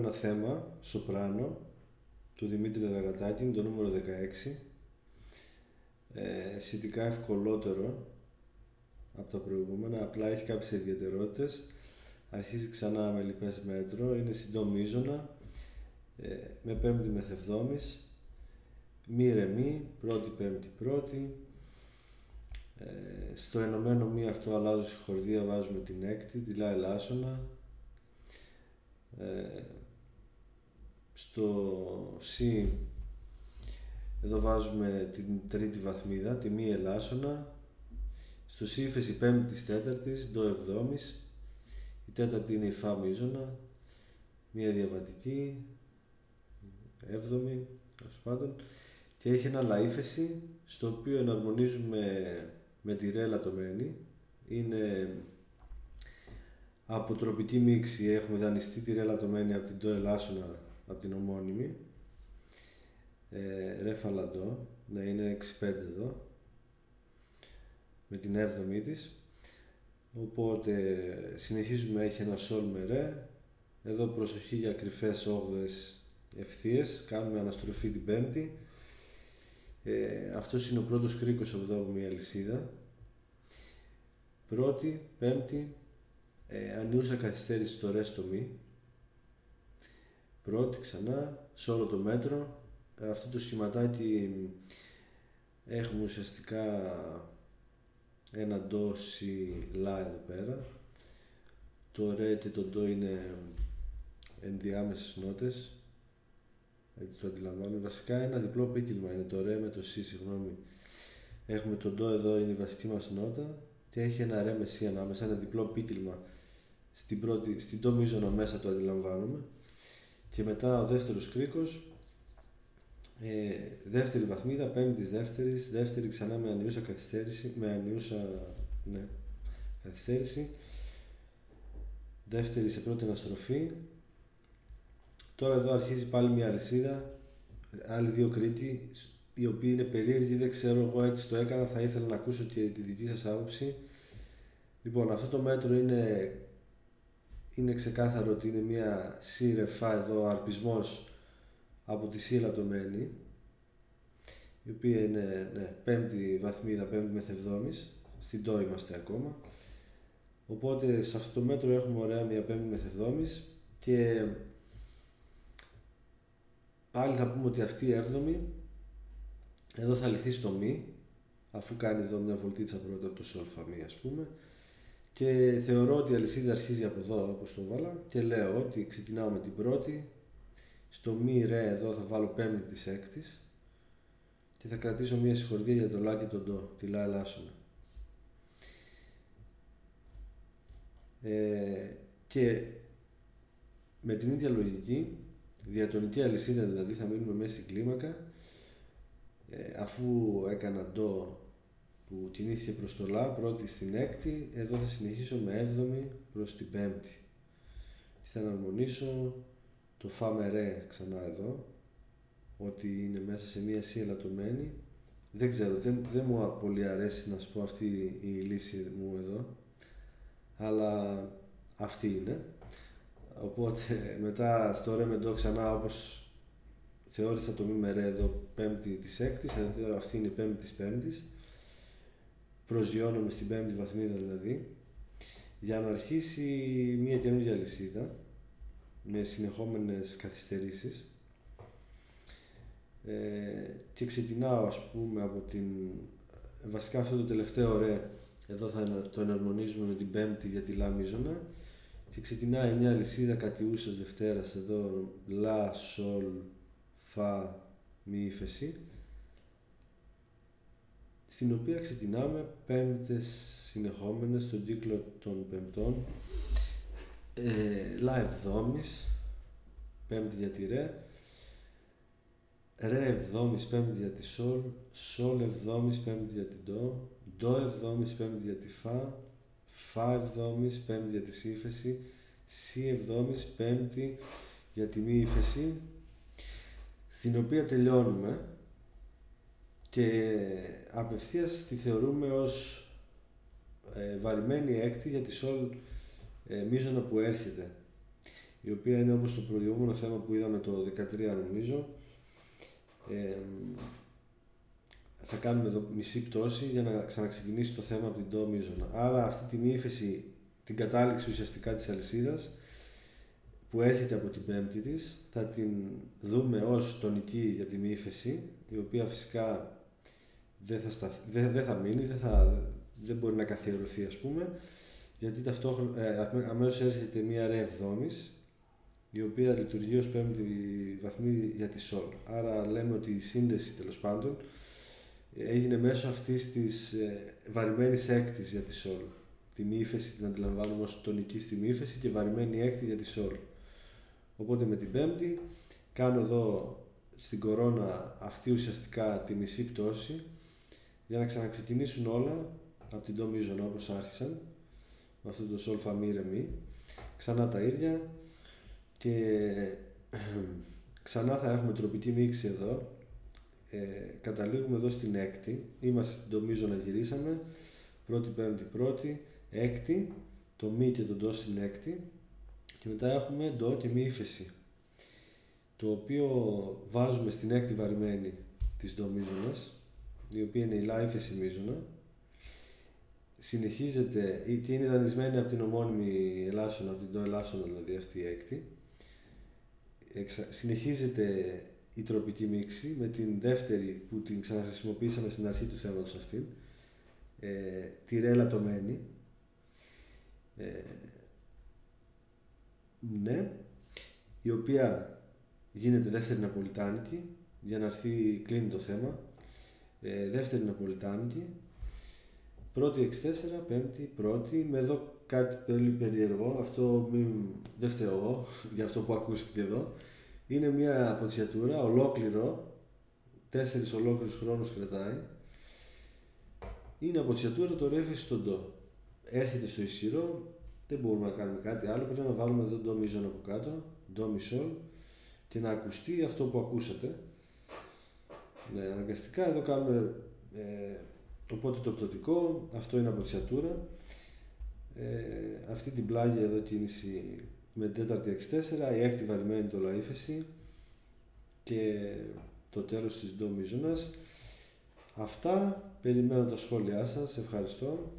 ένα θέμα, σοπράνο, του Δημήτρη Δραγατάκη, το νούμερο 16. Σχετικά ευκολότερο από τα προηγούμενα, απλά έχει κάποιες ιδιαιτερότητες. Αρχίζει ξανά με λοιπές μέτρο, είναι στην ντο μείζωνα, με πέμπτη μεθεβδόμης, μη ρεμί, πρώτη πέμπτη πρώτη. Στο ενωμένο μη αυτό αλλάζω συγχορδία, βάζουμε την έκτη, τη λα ελάσσονα. Στο σι εδώ βάζουμε την τρίτη βαθμίδα, τη μη ελάσσονα. Στο σι ύφεση πέμπτη της τέταρτης, ντο εβδόμης. Η τέταρτη είναι η φα μείζωνα, μία διαβατική, έβδομη, τέλος πάντων. Και έχει ένα λα ύφεση, στο οποίο εναρμονίζουμε με τη ρε λατωμένη. Είναι από τροπική μίξη, έχουμε δανειστεί τη ρε λατωμένη από την ντο ελάσσονα, από την ομώνυμη. Ρε φαλαντό, να είναι 6-5 εδώ, με την έβδομη της. Οπότε συνεχίζουμε, έχει ένα σολ με ρε. Εδώ προσοχή για κρυφές όγδοες ευθείες, κάνουμε αναστροφή την πέμπτη. Αυτός είναι ο πρώτος κρίκος από εδώ, μια αλυσίδα. Πρώτη, πέμπτη, ανιούσα καθυστέρηση στο ρε στο μη. Πρώτη ξανά, σε όλο το μέτρο. Αυτό το σχηματάκι έχουμε ουσιαστικά ένα ντο, σι, λα εδώ πέρα. Το ρε και το ντο είναι ενδιάμεσες νότες, έτσι το αντιλαμβάνω. Βασικά ένα διπλό ποίκιλμα είναι το ρε με το σι, συγγνώμη. Έχουμε το ντο εδώ, είναι η βασική μας νότα, και έχει ένα ρε με σι ανάμεσα, ένα διπλό ποίκιλμα στην ντο μείζωνα μέσα, το αντιλαμβάνομαι. Και μετά ο δεύτερος κρίκος, δεύτερη βαθμίδα, πέμπτη της δεύτερης, δεύτερη ξανά με ανιούσα καθυστέρηση, καθυστέρηση, δεύτερη σε πρώτη αναστροφή. Τώρα εδώ αρχίζει πάλι μια αλυσίδα, άλλοι δύο κρίκοι, οι οποίοι είναι περίεργοι, δεν ξέρω, εγώ έτσι το έκανα, θα ήθελα να ακούσω και τη δική σας άποψη. Λοιπόν, αυτό το μέτρο είναι ξεκάθαρο ότι είναι μια σι ρε φα εδώ, αρπισμός από τη σι λατωμένη, η οποία είναι πέμπτη βαθμίδα, πέμπτη μεθεβδόμης, στην ντο είμαστε ακόμα. Οπότε σε αυτό το μέτρο έχουμε ωραία μια πέμπτη μεθεβδόμης, και πάλι θα πούμε ότι αυτή η έβδομη εδώ θα λυθεί στο μη, αφού κάνει εδώ μια βολτίτσα πρώτα από το σολ φα μη, ας πούμε. Και θεωρώ ότι η αλυσίδα αρχίζει από εδώ, όπως το βάλα, και λέω ότι ξεκινάω με την πρώτη. Στο μη ρε εδώ θα βάλω πέμπτη της έκτης και θα κρατήσω μια συγχορδία για το λα και το ντο, τη λα ελάσσονα. Και με την ίδια λογική, διατονική αλυσίδα δηλαδή, θα μείνουμε μέσα στην κλίμακα. Αφού έκανα ντο που κινήθηκε προς το λα, πρώτη στην έκτη, εδώ θα συνεχίσω με έβδομη προς την πέμπτη. Και θα αναρμονίσω το φα με ρε ξανά εδώ, ότι είναι μέσα σε μια σι ελαττωμένη. Δεν ξέρω, δεν μου πολύ αρέσει να σου πω αυτή η λύση μου εδώ, αλλά αυτή είναι. Οπότε μετά στο ρε με ντο ξανά, όπως θεώρησα το μη με ρε εδώ, πέμπτη της έκτης, αυτή είναι η πέμπτη της πέμπτης. Προσγειώνομαι στην πέμπτη βαθμίδα δηλαδή, για να αρχίσει μια καινούργια αλυσίδα με συνεχόμενες καθυστερήσεις. Και ξεκινάω, ας πούμε, από την... Βασικά αυτό το τελευταίο ρε, εδώ θα το εναρμονίζουμε με την πέμπτη για τη λα μείζωνα, και ξεκινάει μια αλυσίδα κατιούσας Δευτέρας εδώ, λα, σολ, φα, μη ύφεση, στην οποία ξεκινάμε πέμπτες συνεχόμενες στον κύκλο των πεμπτών. Λα εβδόμης, πέμπτη για τη ρε, ρε εβδόμης, πέμπτη για τη σολ, σολ εβδόμης, πέμπτη για την ντο, ντο εβδόμης, πέμπτη για τη φα, φα εβδόμης, πέμπτη για τη σι ύφεση, σι εβδόμης, πέμπτη για τη μη ύφεση, στην οποία τελειώνουμε και απευθείας τη θεωρούμε ως βαρημένη έκτη για τη σολ μείζωνα που έρχεται. η οποία είναι όπως το προηγούμενο θέμα που είδαμε το 13 νομίζω. Θα κάνουμε εδώ μισή πτώση για να ξαναξεκινήσει το θέμα από την ντο μείζωνα. Άρα αυτή τη μη ύφεση, την κατάληξη ουσιαστικά της αλυσίδας που έρχεται από την πέμπτη της, θα την δούμε ως τονική για τη μη ύφεση, η οποία φυσικά δεν θα μείνει, δεν μπορεί να καθιερωθεί ας πούμε, γιατί ταυτόχρονα αμέσως έρχεται μία ρε εβδόμης, η οποία λειτουργεί ως πέμπτη βαθμή για τη σολ. Άρα λέμε ότι η σύνδεση τέλος πάντων έγινε μέσω αυτής της βαρημένης έκτης για τη σολ. Τη μη ύφεση την αντιλαμβάνουμε ως τονική στη μη ύφεση και βαρημένη έκτη για τη σολ. Οπότε με την πέμπτη κάνω εδώ στην κορώνα αυτή ουσιαστικά τη μισή πτώση για να ξαναξεκινήσουν όλα από την ντο μείζωνα όπως άρχισαν, με αυτό το σολ φα μι ρε μι. Ξανά τα ίδια και ξανά θα έχουμε τροπική μίξη εδώ. Καταλήγουμε εδώ στην έκτη, είμαστε στην ντο μείζωνα, γυρίσαμε πρώτη, πέμπτη, πρώτη, έκτη, το μι και το ντο στην έκτη και μετά έχουμε ντο και μη ύφεση, το οποίο βάζουμε στην έκτη βαρημένη της ντο μείζωνας, η οποία είναι η λα ύφεση μείζωνα. Συνεχίζεται και είναι δανεισμένη από την ομώνυμη ελάσσονα, από την ντο ελάσσονα δηλαδή αυτή η έκτη. Συνεχίζεται η τροπική μίξη με την δεύτερη που την ξαναχρησιμοποιήσαμε στην αρχή του θέματος αυτήν, τη ρε λατωμένη, ναι, η οποία γίνεται δεύτερη ναπολιτάνικη για να έρθει, κλείνει το θέμα, δεύτερη ναπολιτάνικη, πρώτη 64, πέμπτη, πρώτη, με εδώ κάτι πολύ περίεργο, αυτό δεν φταίω εγώ για αυτό που ακούστηκε εδώ. Είναι μια αποτσιατούρα, ολόκληρο, 4 ολόκληρους χρόνους κρατάει. Είναι αποτσιατούρα το ρε ύφεση στο ντο. Έρχεται στο ισχυρό, δεν μπορούμε να κάνουμε κάτι άλλο, πρέπει να βάλουμε εδώ ντο μείζωνα από κάτω, ντο μι σολ, και να ακουστεί αυτό που ακούσατε. Ναι, αναγκαστικά εδώ κάνουμε, οπότε το πτωτικό, αυτό είναι αποτσιατούρα. Αυτή την πλάγια εδώ κίνηση με τέταρτη 64, η έκτη βαρημένη το λα ύφεση και το τέλος της ντο μείζωνας. Αυτά, περιμένω τα σχόλιά σας, ευχαριστώ.